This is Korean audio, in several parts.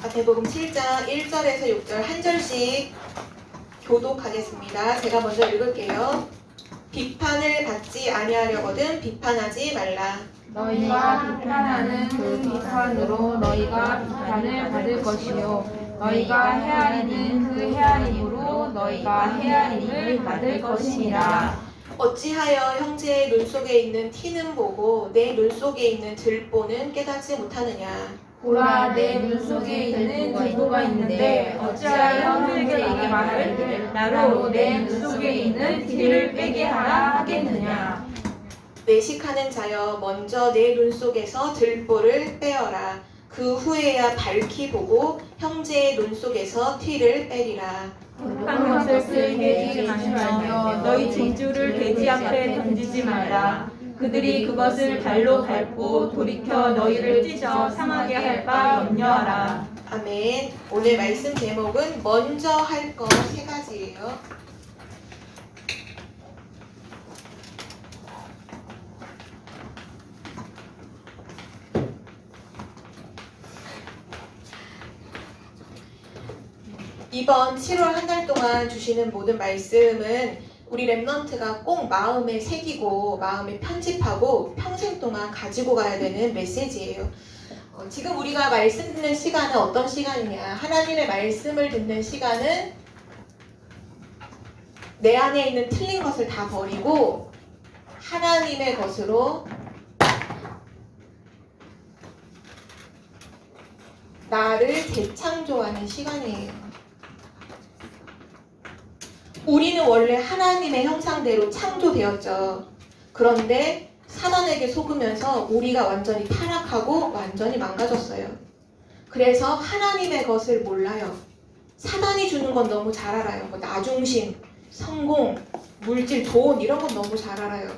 마태복음 7장 1절에서 6절 한 절씩 교독하겠습니다. 제가 먼저 읽을게요. 비판을 받지 아니하려거든 비판하지 말라. 너희가 비판하는 그 비판으로 너희가 비판을 받을 것이요 너희가 헤아리는 그 헤아림으로 너희가 헤아림을 받을 것이니라. 어찌하여 형제의 눈 속에 있는 티는 보고 내 눈 속에 있는 들보는 깨닫지 못하느냐. 보라, 내 눈 속에 있는 들보가 있는데 어찌하여 형제에게 말하기를 나로 내 눈 속에 있는 티를 빼게 하라 하겠느냐. 외식하는 자여 먼저 내 눈 속에서 들보를 빼어라. 그 후에야 밝히 보고 형제의 눈 속에서 티를 빼리라. 한 것을 돼지 말며 너희 진주를 돼지 앞에 던지지 말라. 그들이 그것을 발로 밟고 돌이켜 너희를 찢어 상하게 할 바 염려하라. 아멘. 오늘 말씀 제목은 먼저 할 것 세 가지예요. 이번 7월 한 달 동안 주시는 모든 말씀은 우리 랩넌트가 꼭 마음에 새기고 마음에 편집하고 평생 동안 가지고 가야 되는 메시지예요. 지금 우리가 말씀 듣는 시간은 어떤 시간이냐? 하나님의 말씀을 듣는 시간은 내 안에 있는 틀린 것을 다 버리고 하나님의 것으로 나를 재창조하는 시간이에요. 우리는 원래 하나님의 형상대로 창조되었죠. 그런데 사단에게 속으면서 우리가 완전히 타락하고 완전히 망가졌어요. 그래서 하나님의 것을 몰라요. 사단이 주는 건 너무 잘 알아요. 뭐 나중심, 성공, 물질, 돈 이런 건 너무 잘 알아요.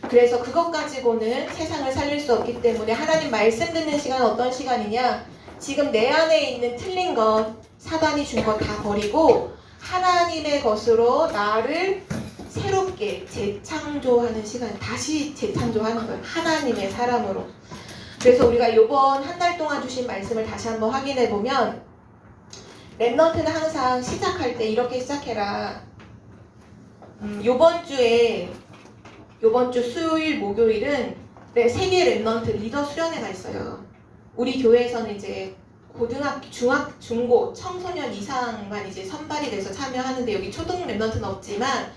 그래서 그것 가지고는 세상을 살릴 수 없기 때문에 하나님 말씀 듣는 시간은 어떤 시간이냐? 지금 내 안에 있는 틀린 것, 사단이 준 것 다 버리고 하나님의 것으로 나를 새롭게 재창조하는 시간, 다시 재창조하는 거예요. 하나님의 사람으로. 그래서 우리가 이번 한 달 동안 주신 말씀을 다시 한번 확인해 보면 랩넌트는 항상 시작할 때 이렇게 시작해라. 요번 주 수요일, 목요일은 세계 랩넌트 리더 수련회가 있어요. 우리 교회에서는 이제 고등학교, 중고, 청소년 이상만 이제 선발이 돼서 참여하는데 여기 초등 랩넌트는 없지만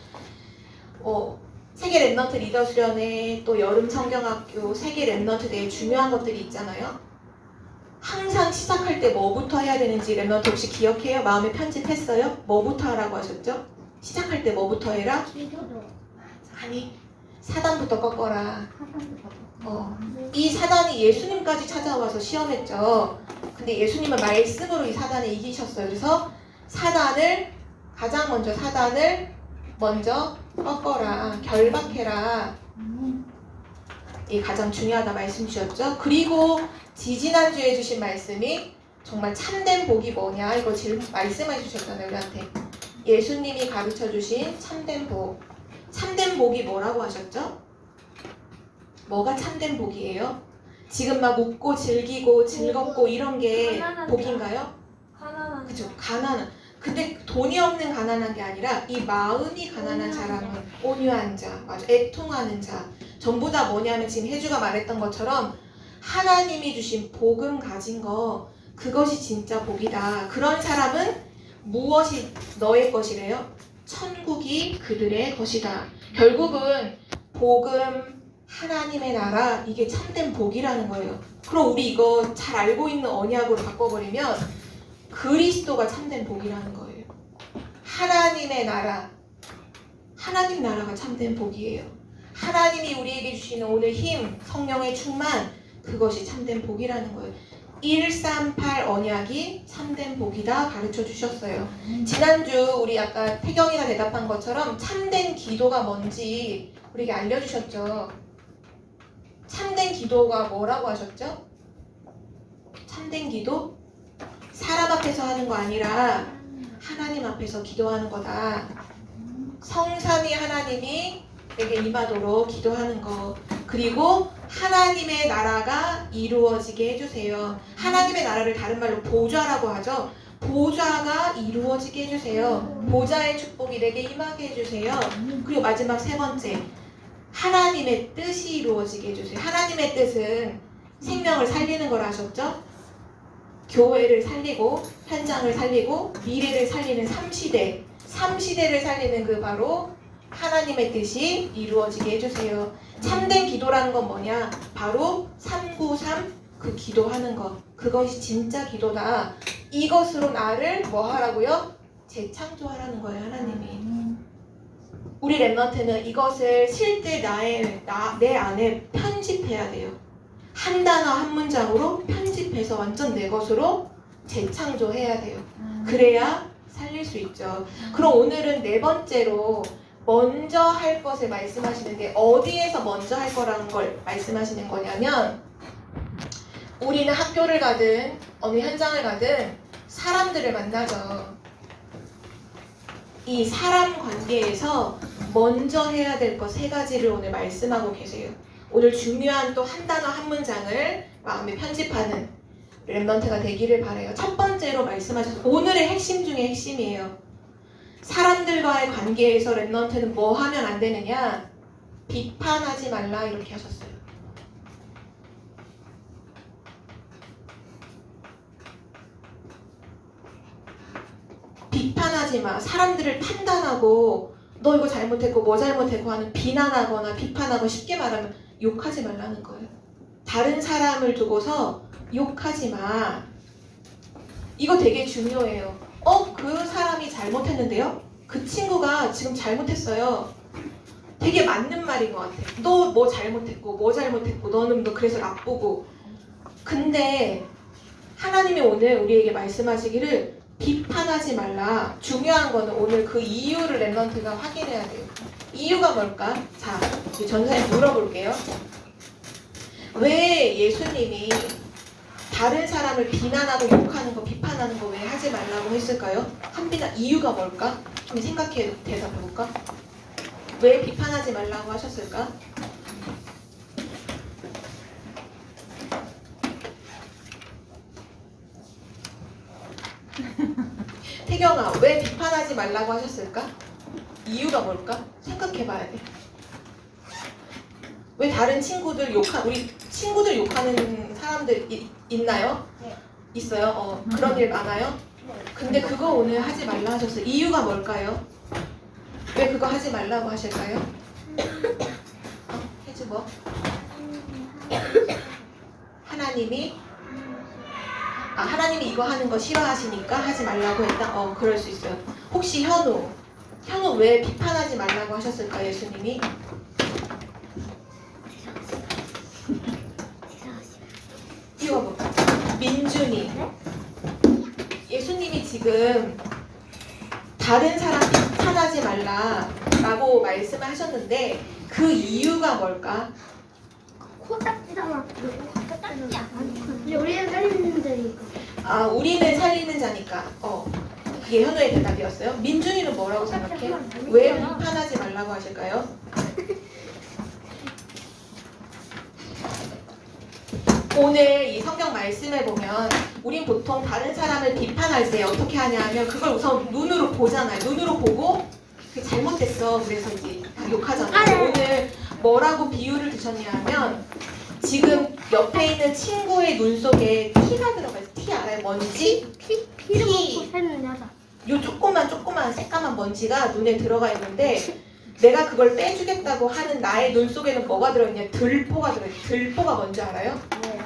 세계 랩넌트 리더 수련회 또 여름 성경학교 세계 랩넌트 대회 중요한 것들이 있잖아요. 항상 시작할 때 뭐부터 해야 되는지 랩넌트 혹시 기억해요? 마음에 편집했어요? 뭐부터 하라고 하셨죠? 시작할 때 뭐부터 해라? 아니, 사단부터 꺾어라. 이 사단이 예수님까지 찾아와서 시험했죠. 근데 예수님은 말씀으로 이 사단을 이기셨어요. 그래서 가장 먼저 사단을 먼저 꺾어라, 결박해라. 이 가장 중요하다 말씀 주셨죠. 그리고 지지난주에 주신 말씀이 정말 참된 복이 뭐냐 이거 말씀해 주셨잖아요. 우리한테 예수님이 가르쳐 주신 참된 복. 참된 복이 뭐라고 하셨죠? 뭐가 참된 복이에요? 지금 막 웃고 즐기고 즐겁고 이런 게 복인가요? 가난한 그죠? 가난한. 근데 돈이 없는 가난한 게 아니라 이 마음이 가난한 사람은 온유한 자, 맞아, 애통하는 자. 전부 다 뭐냐면 지금 혜주가 말했던 것처럼 하나님이 주신 복음 가진 거 그것이 진짜 복이다. 그런 사람은 무엇이 너의 것이래요? 천국이 그들의 것이다. 결국은 복음, 하나님의 나라 이게 참된 복이라는 거예요. 그럼 우리 이거 잘 알고 있는 언약으로 바꿔버리면 그리스도가 참된 복이라는 거예요. 하나님의 나라, 하나님 나라가 참된 복이에요. 하나님이 우리에게 주시는 오늘 힘, 성령의 충만 그것이 참된 복이라는 거예요. 138 언약이 참된 복이다 가르쳐 주셨어요. 지난주 우리 아까 태경이가 대답한 것처럼 참된 기도가 뭔지 우리에게 알려주셨죠. 참된 기도가 뭐라고 하셨죠? 참된 기도? 사람 앞에서 하는 거 아니라 하나님 앞에서 기도하는 거다. 성삼위 하나님이 내게 임하도록 기도하는 거. 그리고 하나님의 나라가 이루어지게 해주세요. 하나님의 나라를 다른 말로 보좌라고 하죠. 보좌가 이루어지게 해주세요. 보좌의 축복이 내게 임하게 해주세요. 그리고 마지막 세 번째, 하나님의 뜻이 이루어지게 해주세요. 하나님의 뜻은 생명을 살리는 걸 아셨죠? 교회를 살리고 현장을 살리고 미래를 살리는 3시대를 살리는 그 바로 하나님의 뜻이 이루어지게 해주세요. 참된 기도라는 건 뭐냐? 바로 393 그 기도하는 것. 그것이 진짜 기도다. 이것으로 나를 뭐 하라고요? 재창조하라는 거예요, 하나님이. 우리 랩런트는 이것을 실제 내 안에 편집해야 돼요. 한 단어 한 문장으로 편집해서 완전 내 것으로 재창조해야 돼요. 그래야 살릴 수 있죠. 그럼 오늘은 네 번째로 먼저 할 것을 말씀하시는데 어디에서 먼저 할 거라는 걸 말씀하시는 거냐면 우리는 학교를 가든 어느 현장을 가든 사람들을 만나죠. 이 사람 관계에서 먼저 해야 될 것 세 가지를 오늘 말씀하고 계세요. 오늘 중요한 또 한 단어 한 문장을 마음에 편집하는 랩런트가 되기를 바라요. 첫 번째로 말씀하셔서 오늘의 핵심 중에 핵심이에요. 사람들과의 관계에서 랩런트는 뭐 하면 안 되느냐? 비판하지 말라 이렇게 하셨어요. 비판하지 마. 사람들을 판단하고 너 이거 잘못했고 뭐 잘못했고 하는 비난하거나 비판하고 쉽게 말하면 욕하지 말라는 거예요. 다른 사람을 두고서 욕하지 마. 이거 되게 중요해요. 그 사람이 잘못했는데요? 그 친구가 지금 잘못했어요. 되게 맞는 말인 것 같아. 너 뭐 잘못했고 너는 너 그래서 나쁘고. 근데 하나님이 오늘 우리에게 말씀하시기를 비판하지 말라. 중요한 거는 오늘 그 이유를 랩런트가 확인해야 돼요. 이유가 뭘까? 자, 전사님 물어볼게요. 왜 예수님이 다른 사람을 비난하고 욕하는 거, 비판하는 거 왜 하지 말라고 했을까요? 한비나 이유가 뭘까? 한번 생각해 대답해볼까? 왜 비판하지 말라고 하셨을까? 태경아, 왜 비판하지 말라고 하셨을까? 이유가 뭘까? 생각해봐야 돼. 왜 다른 친구들 우리 친구들 욕하는 사람들 있나요? 네. 있어요? 그런 일 많아요? 근데 그거 오늘 하지 말라 하셨어요. 이유가 뭘까요? 왜 그거 하지 말라고 하실까요? 해주 뭐? 하나님이 이거 하는 거 싫어하시니까 하지 말라고 했다? 그럴 수 있어요. 혹시 현우 왜 비판하지 말라고 하셨을까, 예수님이? 이거 볼까? 민준이. 예수님이 지금 다른 사람 비판하지 말라라고 말씀을 하셨는데 그 이유가 뭘까? 코딱지잖아. 코딱지야. 근데 우리는 살리는 데니까. 우리는 살리는 자니까. 그게 현우의 대답이었어요. 민준이는 뭐라고 생각해? 왜 비판하지 말라고 하실까요? 오늘 이 성경 말씀에 보면 우린 보통 다른 사람을 비판할 때 어떻게 하냐면 그걸 우선 눈으로 보잖아요. 눈으로 보고 그게 잘못됐어. 그래서 이제 욕하잖아요. 오늘 뭐라고 비유를 드셨냐면 지금 옆에 있는 친구의 눈 속에 티가 들어가 있어요. 티 알아요? 먼지? 피를 먹고 살는 여자. 요 조그만 새까만 먼지가 눈에 들어가 있는데 내가 그걸 빼주겠다고 하는 나의 눈 속에는 뭐가 들어있냐? 들보가 들어있어요. 들보가 뭔지 알아요? 네.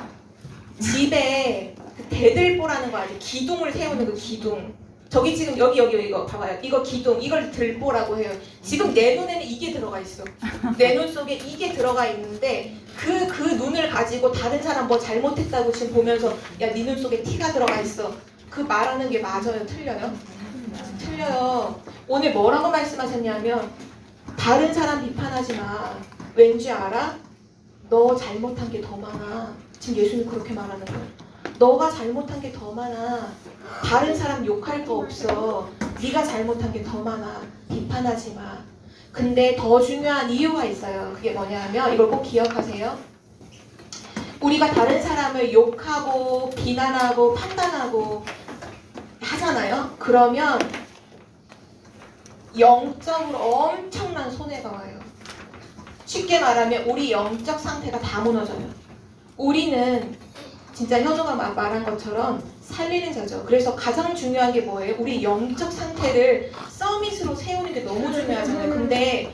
집에 그 대들보라는 거 알죠? 기둥을 세우는 그 기둥. 저기 지금 여기 이거 봐봐요. 이거 기둥, 이걸 들보라고 해요. 지금 내 눈에는 이게 들어가 있어. 내 눈 속에 이게 들어가 있는데 그 눈을 가지고 다른 사람 뭐 잘못했다고 지금 보면서 야, 네 눈 속에 티가 들어가 있어. 그 말하는 게 맞아요? 틀려요? 틀려요. 오늘 뭐라고 말씀하셨냐면 다른 사람 비판하지 마. 왠지 알아? 너 잘못한 게 더 많아. 지금 예수님 그렇게 말하는 거야. 너가 잘못한 게 더 많아. 다른 사람 욕할 거 없어. 네가 잘못한 게 더 많아. 비판하지 마. 근데 더 중요한 이유가 있어요. 그게 뭐냐면 이걸 꼭 기억하세요. 우리가 다른 사람을 욕하고 비난하고 판단하고 하잖아요. 그러면 영적으로 엄청난 손해가 와요. 쉽게 말하면 우리 영적 상태가 다 무너져요. 우리는 진짜 현우가 말한 것처럼 살리는 자죠. 그래서 가장 중요한 게 뭐예요? 우리 영적 상태를 서밋으로 세우는 게 너무 중요하잖아요. 근데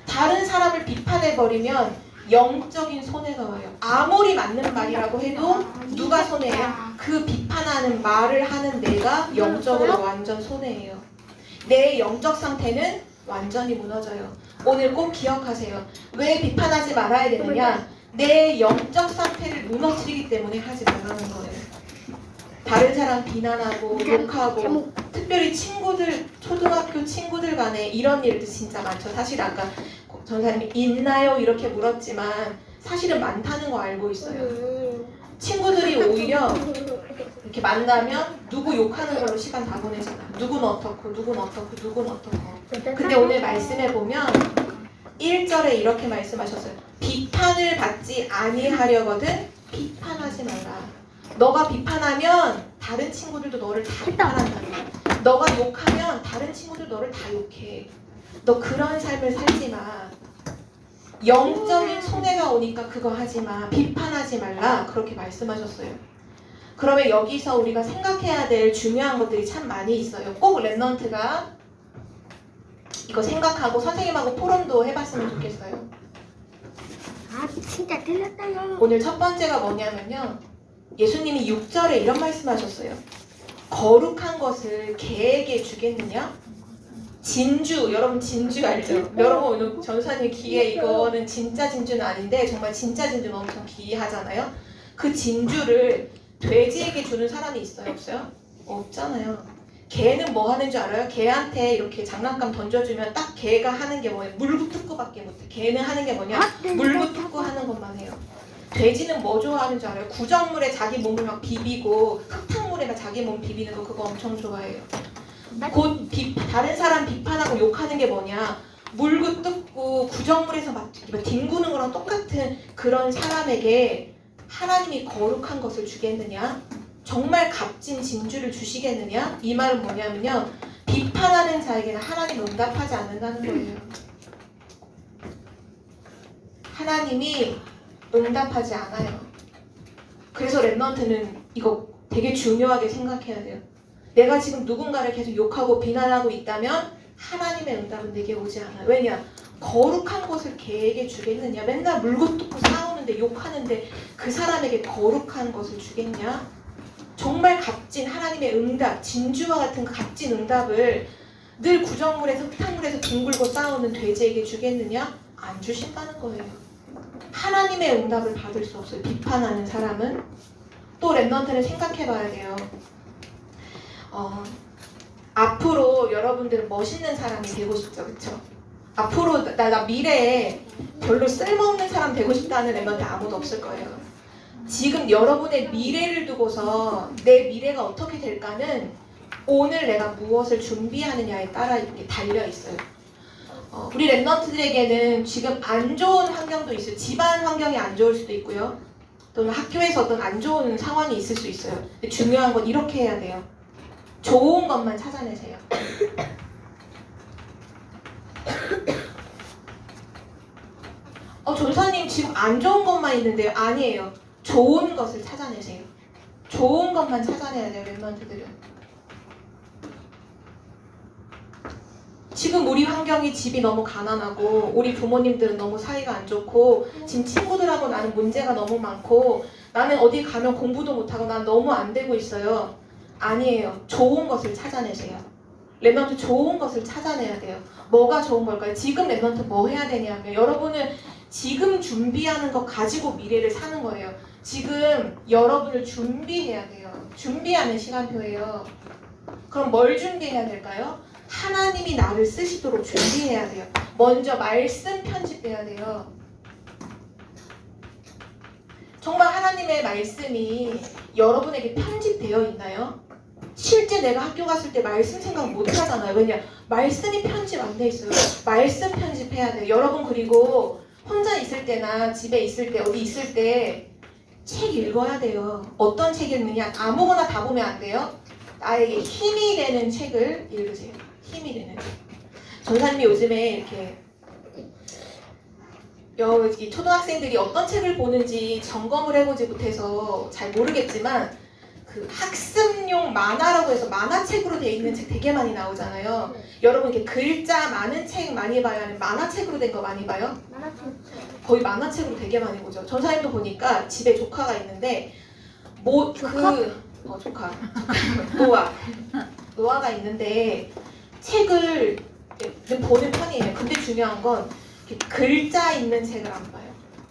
다른 사람을 비판해버리면 영적인 손해가 와요. 아무리 맞는 말이라고 해도 누가 손해예요? 그 비판하는 말을 하는 내가 영적으로 완전 손해예요. 내 영적 상태는 완전히 무너져요. 오늘 꼭 기억하세요. 왜 비판하지 말아야 되느냐? 내 영적 상태를 무너뜨리기 때문에 하지 말라는 거예요. 다른 사람 비난하고 욕하고 특별히 친구들, 초등학교 친구들 간에 이런 일도 진짜 많죠. 사실 아까 전사님이 있나요? 이렇게 물었지만 사실은 많다는 거 알고 있어요. 친구들이 오히려 이렇게 만나면 누구 욕하는 걸로 시간 다 보내잖아. 누군 어떻고 누군 어떻고 누군 어떻고. 근데 오늘 말씀해 보면 1절에 이렇게 말씀하셨어요. 비판을 받지 아니하려거든 비판하지 말라. 너가 비판하면 다른 친구들도 너를 다 비판한다는 거야. 너가 욕하면 다른 친구들 너를 다 욕해. 너 그런 삶을 살지 마. 영적인 손해가 오니까 그거 하지 마. 비판하지 말라. 그렇게 말씀하셨어요. 그러면 여기서 우리가 생각해야 될 중요한 것들이 참 많이 있어요. 꼭 랩넌트가 이거 생각하고 선생님하고 포럼도 해봤으면 좋겠어요. 아 진짜 틀렸다요. 오늘 첫 번째가 뭐냐면요. 예수님이 6절에 이런 말씀하셨어요. 거룩한 것을 개에게 주겠느냐? 진주, 여러분 진주 알죠? 여러분 오늘 전사님 귀에 이거는 진짜 진주는 아닌데 정말 진짜 진주는 엄청 귀하잖아요. 그 진주를 돼지에게 주는 사람이 있어요? 없어요? 없잖아요. 개는 뭐 하는 줄 알아요? 개한테 이렇게 장난감 던져주면 딱 개가 하는 게 뭐예요? 물구뜯고밖에 못해. 개는 하는 게 뭐냐? 물구뜯고 하는 것만 해요. 돼지는 뭐 좋아하는 줄 알아요? 구정물에 자기 몸을 막 비비고 흙탕물에 자기 몸 비비는 거 그거 엄청 좋아해요. 곧 다른 사람 비판하고 욕하는 게 뭐냐? 물고 뜯고 구정물에서 막 뒹구는 거랑 똑같은 그런 사람에게 하나님이 거룩한 것을 주겠느냐? 정말 값진 진주를 주시겠느냐? 이 말은 뭐냐면요. 비판하는 자에게는 하나님 응답하지 않는다는 거예요. 하나님이 응답하지 않아요. 그래서 랩넌트는 이거 되게 중요하게 생각해야 돼요. 내가 지금 누군가를 계속 욕하고 비난하고 있다면 하나님의 응답은 내게 오지 않아요. 왜냐? 거룩한 것을 개에게 주겠느냐? 맨날 물고 뜯고 싸우는데 욕하는데 그 사람에게 거룩한 것을 주겠냐? 정말 값진 하나님의 응답, 진주와 같은 그 값진 응답을 늘 구정물에서 흙탕물에서 뒹굴고 싸우는 돼지에게 주겠느냐? 안 주신다는 거예요. 하나님의 응답을 받을 수 없어요. 비판하는 사람은. 또 랩넌트는 생각해 봐야 돼요. 앞으로 여러분들은 멋있는 사람이 되고 싶죠. 그쵸? 앞으로 나 미래에 별로 쓸모없는 사람 되고 싶다는 랩넌트 아무도 없을 거예요. 지금 여러분의 미래를 두고서 내 미래가 어떻게 될까는 오늘 내가 무엇을 준비하느냐에 따라 이렇게 달려 있어요. 우리 랩넌트들에게는 지금 안 좋은 환경도 있어요. 집안 환경이 안 좋을 수도 있고요. 또는 학교에서 어떤 안 좋은 상황이 있을 수 있어요. 근데 중요한 건 이렇게 해야 돼요. 좋은 것만 찾아내세요. 전사님 지금 안 좋은 것만 있는데요. 아니에요. 좋은 것을 찾아내세요. 좋은 것만 찾아내야 돼요. 랩넌트들은. 지금 우리 환경이 집이 너무 가난하고 우리 부모님들은 너무 사이가 안 좋고 지금 친구들하고 나는 문제가 너무 많고 나는 어디 가면 공부도 못하고 난 너무 안 되고 있어요. 아니에요. 좋은 것을 찾아내세요. 랩넌트 좋은 것을 찾아내야 돼요. 뭐가 좋은 걸까요? 지금 랩넌트 뭐 해야 되냐면 여러분은 지금 준비하는 거 가지고 미래를 사는 거예요. 지금 여러분을 준비해야 돼요. 준비하는 시간표예요. 그럼 뭘 준비해야 될까요? 하나님이 나를 쓰시도록 준비해야 돼요. 먼저 말씀 편집해야 돼요. 정말 하나님의 말씀이 여러분에게 편집되어 있나요? 실제 내가 학교 갔을 때 말씀 생각 못 하잖아요. 왜냐? 말씀이 편집 안 돼 있어요. 말씀 편집해야 돼요. 여러분 그리고 혼자 있을 때나 집에 있을 때 어디 있을 때 책 읽어야 돼요. 어떤 책 읽느냐? 아무거나 다 보면 안 돼요. 나에게 힘이 되는 책을 읽으세요. 힘이 되는 책. 전사님이 요즘에 이렇게 이 초등학생들이 어떤 책을 보는지 점검을 해보지 못해서 잘 모르겠지만 그 학습용 만화라고 해서 만화책으로 돼 있는 책 되게 많이 나오잖아요. 여러분 이렇게 글자 많은 책 많이 봐요? 아니면 만화책으로 된 거 많이 봐요? 거의 만화책으로 되게 많이 보죠. 전사님도 보니까 집에 조카가 있는데 조카 노아가 있는데 책을 보는 편이에요. 근데 중요한 건 이렇게 글자 있는 책을 안 봐요.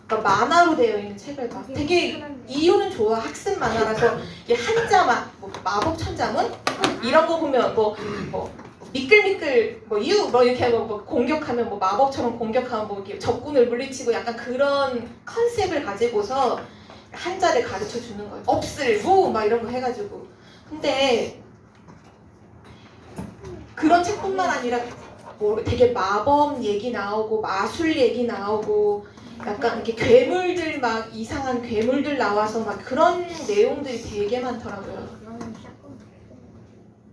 그러니까 만화로 되어 있는 책을 봐. 되게 이유는 좋아. 학습 만화라서 이게 한자만 마법 천자문 이런 거 보면 뭐 미끌미끌 이렇게 공격하면 마법처럼 공격하면 이렇게 적군을 물리치고 약간 그런 컨셉을 가지고서 한자를 가르쳐 주는 거예요. 없을 막 이런 거 해가지고. 근데 그런 책뿐만 아니라 되게 마법 얘기 나오고 마술 얘기 나오고 약간 이렇게 괴물들 이상한 괴물들 나와서 그런 내용들이 되게 많더라고요.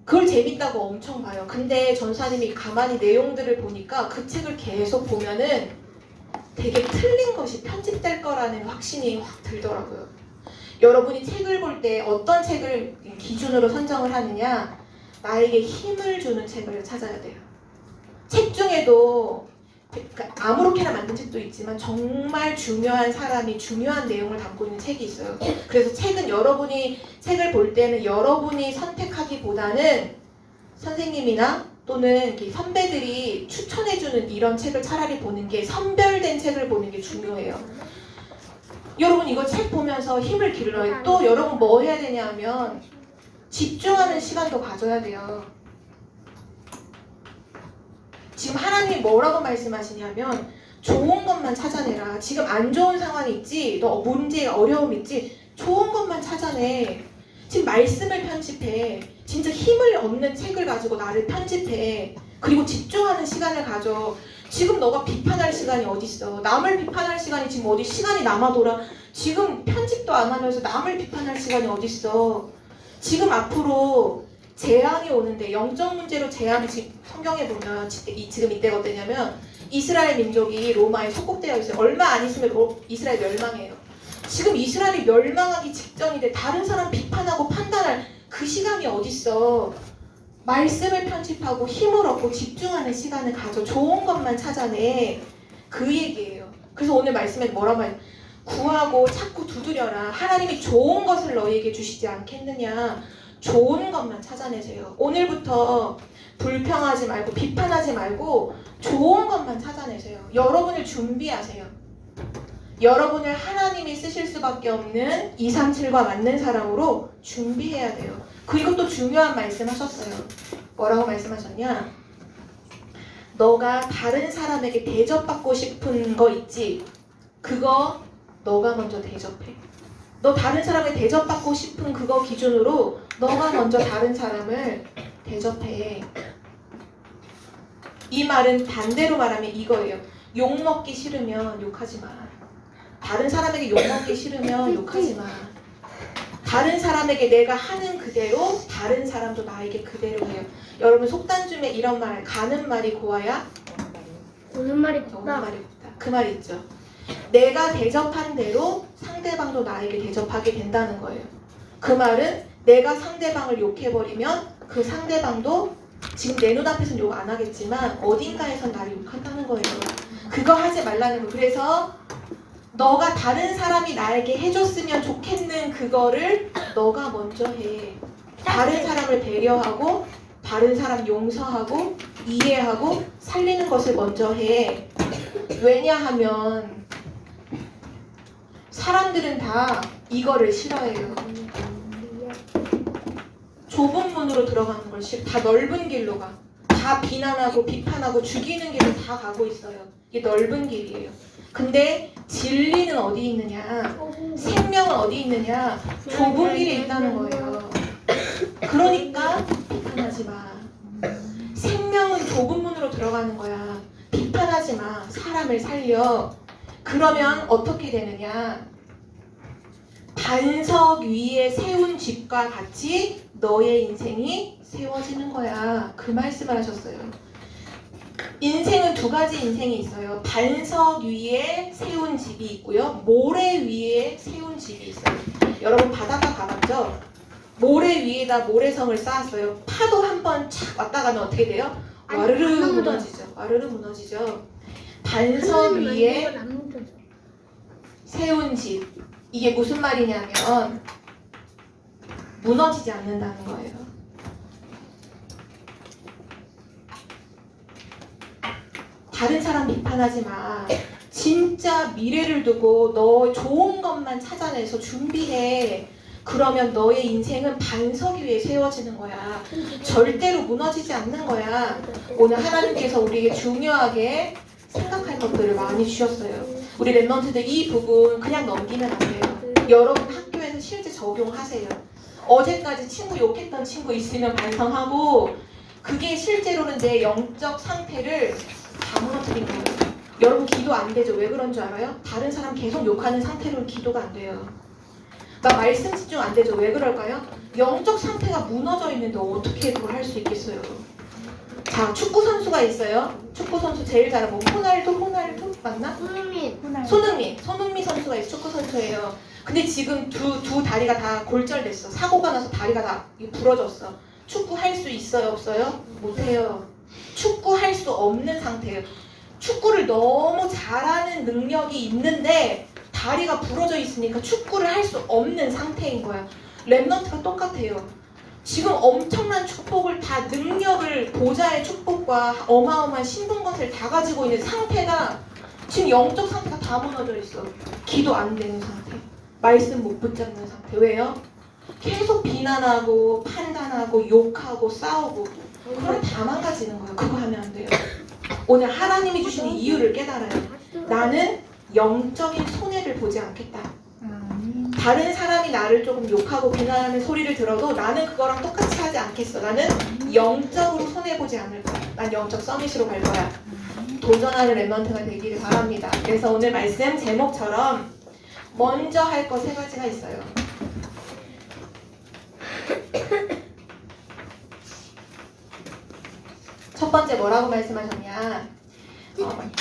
그걸 재밌다고 엄청 봐요. 근데 전사님이 가만히 내용들을 보니까 그 책을 계속 보면은 되게 틀린 것이 편집될 거라는 확신이 확 들더라고요. 여러분이 책을 볼 때 어떤 책을 기준으로 선정을 하느냐? 나에게 힘을 주는 책을 찾아야 돼요. 책 중에도 아무렇게나 만든 책도 있지만 정말 중요한 사람이 중요한 내용을 담고 있는 책이 있어요. 그래서 책은 여러분이 책을 볼 때는 여러분이 선택하기보다는 선생님이나 또는 선배들이 추천해주는 이런 책을 차라리 보는 게 선별된 책을 보는 게 중요해요. 여러분 이거 책 보면서 힘을 길러요. 또 여러분 뭐 해야 되냐 하면 집중하는 시간도 가져야 돼요. 지금 하나님이 뭐라고 말씀하시냐면 좋은 것만 찾아내라. 지금 안 좋은 상황이 있지, 너 문제, 어려움 있지, 좋은 것만 찾아내. 지금 말씀을 편집해. 진짜 힘을 얻는 책을 가지고 나를 편집해. 그리고 집중하는 시간을 가져. 지금 너가 비판할 시간이 어딨어. 남을 비판할 시간이 지금 어디 시간이 남아돌아. 지금 편집도 안 하면서 남을 비판할 시간이 어딨어. 지금 앞으로 재앙이 오는데 영적 문제로 재앙이 지금 성경에 보면 지금 이때가 어떠냐면 이스라엘 민족이 로마에 속국되어 있어요. 얼마 안 있으면 이스라엘 멸망해요. 지금 이스라엘이 멸망하기 직전인데 다른 사람 비판하고 판단할 그 시간이 어딨어. 말씀을 편집하고 힘을 얻고 집중하는 시간을 가져. 좋은 것만 찾아내. 그 얘기예요. 그래서 오늘 말씀에 뭐라고 말해요? 구하고 찾고 두드려라. 하나님이 좋은 것을 너희에게 주시지 않겠느냐. 좋은 것만 찾아내세요. 오늘부터 불평하지 말고 비판하지 말고 좋은 것만 찾아내세요. 여러분을 준비하세요. 여러분을 하나님이 쓰실 수밖에 없는 237과 맞는 사람으로 준비해야 돼요. 그리고 또 중요한 말씀 하셨어요. 뭐라고 말씀하셨냐? 너가 다른 사람에게 대접받고 싶은 거 있지? 그거 너가 먼저 대접해. 너 다른 사람에게 대접받고 싶은 그거 기준으로 너가 먼저 다른 사람을 대접해. 이 말은 반대로 말하면 이거예요. 욕먹기 싫으면 욕하지 마. 다른 사람에게 욕먹기 싫으면 욕하지 마. 다른 사람에게 내가 하는 그대로 다른 사람도 나에게 그대로 해요. 여러분 속단중에 이런 말, 가는 말이 고와야 오는 말이 오는 곱다. 말이 곱다. 그 말 있죠. 내가 대접한 대로 상대방도 나에게 대접하게 된다는 거예요. 그 말은 내가 상대방을 욕해버리면 그 상대방도 지금 내 눈앞에서는 욕 안 하겠지만 어딘가에선 나를 욕한다는 거예요. 그거 하지 말라는 거. 그래서 너가 다른 사람이 나에게 해줬으면 좋겠는 그거를 너가 먼저 해. 다른 사람을 배려하고 다른 사람 용서하고 이해하고 살리는 것을 먼저 해. 왜냐하면 사람들은 다 이거를 싫어해요. 좁은 문으로 들어가는 걸 싫어. 다 넓은 길로 가. 다 비난하고 비판하고 죽이는 길을 다 가고 있어요. 이게 넓은 길이에요. 근데 진리는 어디 있느냐? 생명은 어디 있느냐? 좁은 길에 있다는 거예요. 그러니까 비판하지 마. 생명은 좁은 문으로 들어가는 거야. 비판하지 마. 사람을 살려. 그러면 어떻게 되느냐? 반석 위에 세운 집과 같이 너의 인생이 세워지는 거야. 그 말씀을 하셨어요. 인생은 두 가지 인생이 있어요. 반석 위에 세운 집이 있고요. 모래 위에 세운 집이 있어요. 여러분 바닷가 가봤죠? 모래 위에다 모래성을 쌓았어요. 파도 한 번 착 왔다 가면 어떻게 돼요? 와르르 무너지죠. 와르르 무너지죠. 반석 위에 세운 집. 이게 무슨 말이냐면 무너지지 않는다는 거예요. 다른 사람 비판하지 마. 진짜 미래를 두고 너 좋은 것만 찾아내서 준비해. 그러면 너의 인생은 반석 위에 세워지는 거야. 절대로 무너지지 않는 거야. 오늘 하나님께서 우리에게 중요하게 생각할 것들을 많이 주셨어요. 우리 랩런트들 이 부분 그냥 넘기면 안 돼요. 여러분 학교에서 실제 적용하세요. 어제까지 친구 욕했던 친구 있으면 반성하고 그게 실제로는 내 영적 상태를 다 무너뜨린 거예요. 여러분 기도 안 되죠? 왜 그런 줄 알아요? 다른 사람 계속 욕하는 상태로는 기도가 안 돼요. 나 말씀 집중 안 되죠? 왜 그럴까요? 영적 상태가 무너져 있는데 어떻게 그걸 할 수 있겠어요? 자, 축구 선수가 있어요. 축구 선수 제일 잘하는 뭐 호날두 맞나? 손흥민 선수가 있어. 축구 선수예요. 근데 지금 두 다리가 다 골절됐어. 사고가 나서 다리가 다 부러졌어. 축구 할 수 있어요, 없어요? 못해요. 축구 할 수 없는 상태예요. 축구를 너무 잘하는 능력이 있는데 다리가 부러져 있으니까 축구를 할 수 없는 상태인 거야. 랩넌트가 똑같아요. 지금 엄청난 축복을 다 능력을 보좌의 축복과 어마어마한 신분것을 다 가지고 있는 상태가 지금 영적 상태가 다 무너져 있어. 기도 안 되는 상태. 말씀 못 붙잡는 상태. 왜요? 계속 비난하고 판단하고 욕하고 싸우고 그럼 다 망가지는 거예요. 그거 하면 안 돼요. 오늘 하나님이 주시는 이유를 깨달아요. 나는 영적인 손해를 보지 않겠다. 다른 사람이 나를 조금 욕하고 비난하는 소리를 들어도 나는 그거랑 똑같이 하지 않겠어. 나는 영적으로 손해보지 않을 거야. 난 영적 서밋으로 갈 거야. 도전하는 랩런트가 되기를 바랍니다. 그래서 오늘 말씀 제목처럼 먼저 할 거 세 가지가 있어요. 첫 번째 뭐라고 말씀하셨냐?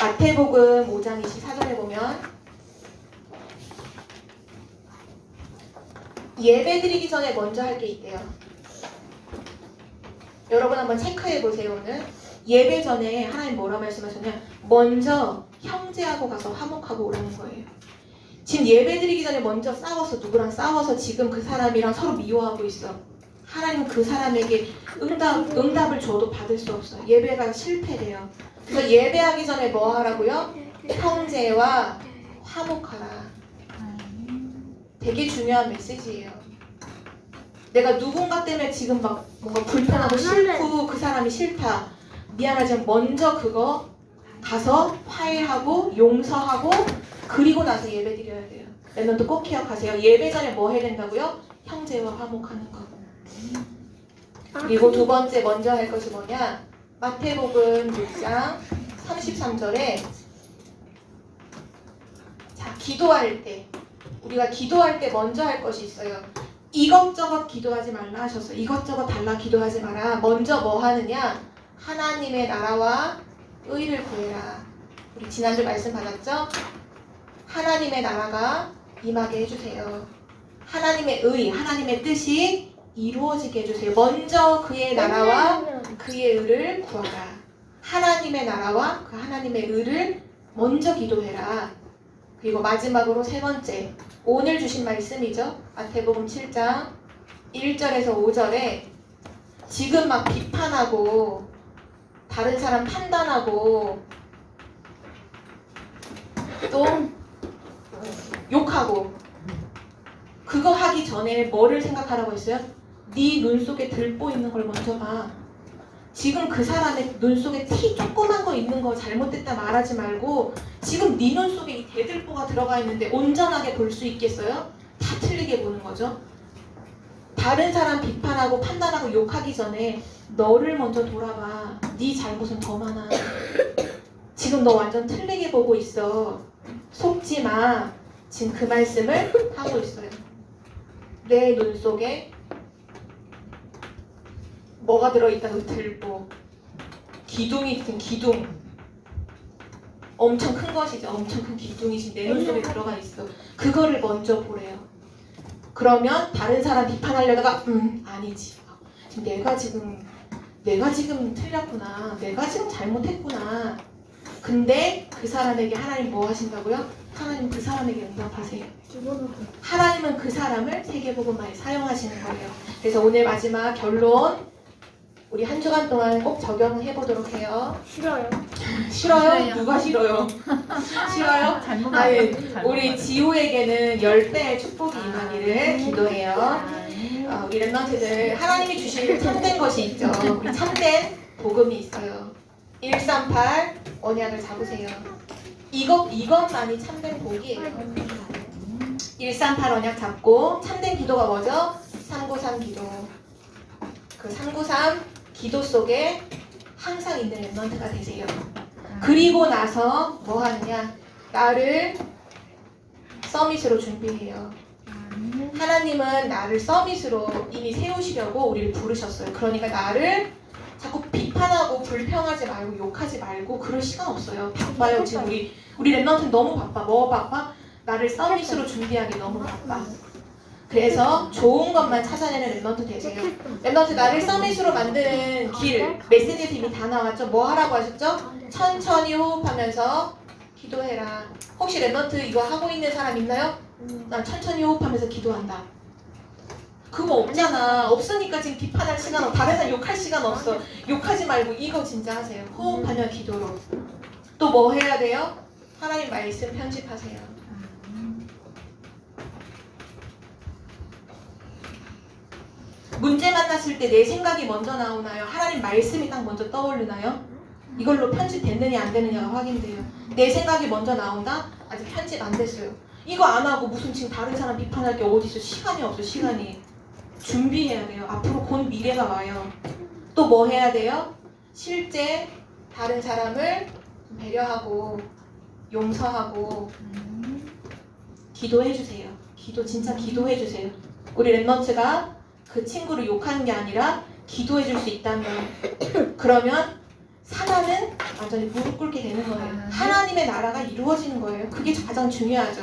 마태복음 5장 24절에 보면 예배 드리기 전에 먼저 할 게 있대요. 여러분 한번 체크해 보세요. 오늘 예배 전에 하나님 뭐라 말씀하셨냐? 먼저 형제하고 가서 화목하고 오라는 거예요. 지금 예배 드리기 전에 먼저 싸워서 누구랑 싸워서 지금 그 사람이랑 서로 미워하고 있어. 하나님은 그 사람에게 응답을 줘도 받을 수 없어요. 예배가 실패돼요. 그래서 예배하기 전에 뭐 하라고요? 형제와 화목하라. 되게 중요한 메시지예요. 내가 누군가 때문에 지금 막 뭔가 불편하고 싫고 그 사람이 싫다. 미안하지만 먼저 그거 가서 화해하고 용서하고 그리고 나서 예배 드려야 돼요. 랩런트 꼭 기억하세요. 예배 전에 뭐 해야 된다고요? 형제와 화목하는 거. 그리고 두 번째 먼저 할 것이 뭐냐? 마태복음 6장 33절에 자, 기도할 때 우리가 기도할 때 먼저 할 것이 있어요. 이것저것 기도하지 말라 하셨어요. 이것저것 달라 기도하지 마라. 먼저 뭐 하느냐? 하나님의 나라와 의를 구해라. 우리 지난주 말씀 받았죠? 하나님의 나라가 임하게 해주세요. 하나님의 의, 하나님의 뜻이 이루어지게 해주세요. 먼저 그의 나라와 그의 의를 구하라. 하나님의 나라와 그 하나님의 의를 먼저 기도해라. 그리고 마지막으로 세 번째, 오늘 주신 말씀이죠. 마태복음 7장 1절에서 5절에 지금 막 비판하고 다른 사람 판단하고 또 욕하고 그거 하기 전에 뭐를 생각하라고 했어요? 네 눈 속에 들보 있는 걸 먼저 봐. 지금 그 사람의 눈 속에 티 조그만 거 있는 거 잘못됐다 말하지 말고 지금 네 눈 속에 이 대들보가 들어가 있는데 온전하게 볼 수 있겠어요? 다 틀리게 보는 거죠. 다른 사람 비판하고 판단하고 욕하기 전에 너를 먼저 돌아봐. 네 잘못은 더 많아. 지금 너 완전 틀리게 보고 있어. 속지 마. 지금 그 말씀을 하고 있어요. 내 눈 속에 뭐가 들어있다고 들고 기둥이 있으면 기둥 엄청 큰 것이죠. 엄청 큰 기둥이 내 눈 속에 들어가 있어. 그거를 먼저 보래요. 그러면 다른 사람 비판하려다가 아니지. 지금 내가 지금 틀렸구나. 내가 지금 잘못했구나. 근데 그 사람에게 하나님 뭐 하신다고요? 하나님 그 사람에게 응답하세요. 하나님은 그 사람을 세계복음화에 사용하시는 거예요. 그래서 오늘 마지막 결론 우리 한 주간 동안 꼭 적용해 보도록 해요. 싫어요. 싫어요? 누가 싫어요? 싫어요? 잘못 아니, 잘못 우리 알았어요. 지호에게는 10배의 축복이 임하기를 기도해요. 우리 랩런트들 하나님이 주신 참된 것이 있죠. 우리 참된 복음이 있어요. 138 언약을 잡으세요. 이것만이 참된 복이에요. 138 언약 잡고 참된 기도가 뭐죠? 393 기도. 그 393 기도 속에 항상 있는 랩런트가 되세요. 그리고 나서 뭐 하느냐? 나를 서밋으로 준비해요. 하나님은 나를 서밋으로 이미 세우시려고 우리를 부르셨어요. 그러니까 나를 자꾸 비판하고 불평하지 말고 욕하지 말고 그럴 시간 없어요. 바빠요. 지금 우리 랩런트는 너무 바빠. 뭐 바빠? 나를 서밋으로 준비하기 너무 바빠. 그래서 좋은 것만 찾아내는 랩런트 되세요. 랩런트 나를 서밋으로 만드는 길 메시지에서 이미 다 나왔죠. 뭐 하라고 하셨죠? 천천히 호흡하면서 기도해라. 혹시 랩런트 이거 하고 있는 사람 있나요? 난 천천히 호흡하면서 기도한다. 그거 없잖아. 없으니까 지금 비판할 시간 없어. 다른 사람 욕할 시간 없어. 욕하지 말고 이거 진짜 하세요. 호흡하며 기도로. 또 뭐 해야 돼요? 하나님 말씀 편집하세요. 문제 만났을 때 내 생각이 먼저 나오나요? 하나님 말씀이 딱 먼저 떠오르나요? 이걸로 편집됐느냐 안 되느냐가 확인돼요. 내 생각이 먼저 나온다? 아직 편집 안 됐어요. 이거 안 하고 무슨 지금 다른 사람 비판할 게 어디 있어? 시간이 없어. 시간이. 준비해야 돼요. 앞으로 곧 미래가 와요. 또 뭐 해야 돼요? 실제 다른 사람을 배려하고 용서하고 기도해주세요. 진짜 기도해주세요. 우리 랩런트가 그 친구를 욕하는 게 아니라 기도해줄 수 있다는 거예요. 그러면 사단은 완전히 무릎 꿇게 되는 거예요. 하나님의 나라가 이루어지는 거예요. 그게 가장 중요하죠.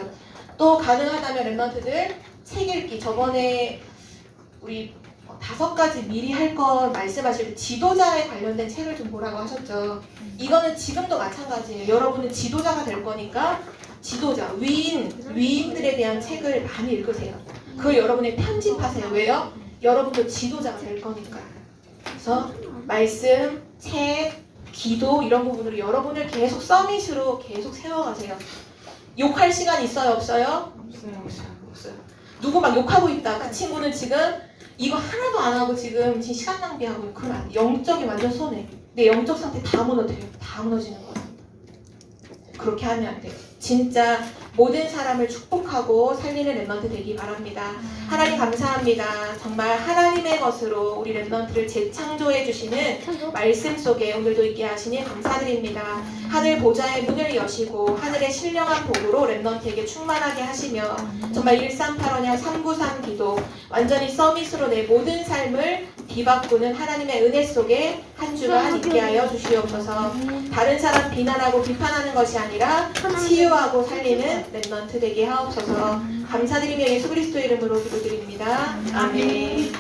또 가능하다면 랩런트들 책 읽기. 저번에 우리 5가지 미리 할 거 말씀하실 때 지도자에 관련된 책을 좀 보라고 하셨죠. 이거는 지금도 마찬가지예요. 여러분은 지도자가 될 거니까 지도자, 위인들에 대한 책을 많이 읽으세요. 그걸 여러분이 편집하세요. 왜요? 여러분도 지도자가 될 거니까. 그래서 말씀, 책, 기도 이런 부분으로 여러분을 계속 서밋으로 계속 세워가세요. 욕할 시간 있어요? 없어요? 없어요. 누구 막 욕하고 있다. 그 친구는 지금 이거 하나도 안 하고 지금 시간 낭비하고 그러면 안 돼. 영적이 완전 손해. 내 영적 상태 다 무너져요. 다 무너지는 거예요. 그렇게 하면 안 돼요. 진짜 모든 사람을 축복하고 살리는 랩런트 되기 바랍니다. 하나님 감사합니다. 정말 하나님의 것으로 우리 랩런트를 재창조해 주시는 말씀 속에 오늘도 있게 하시니 감사드립니다. 하늘 보좌의 문을 여시고 하늘의 신령한 복으로 랩런트에게 충만하게 하시며 정말 138언약 393 기도 완전히 서밋으로 내 모든 삶을 뒤바꾸는 하나님의 은혜 속에 한 주간 있게 하여 주시옵소서. 다른 사람 비난하고 비판하는 것이 아니라 치유하고 살리는 랩런트 되게 하옵소서. 감사드리며 예수 그리스도의 이름으로 기도드립니다. 아멘.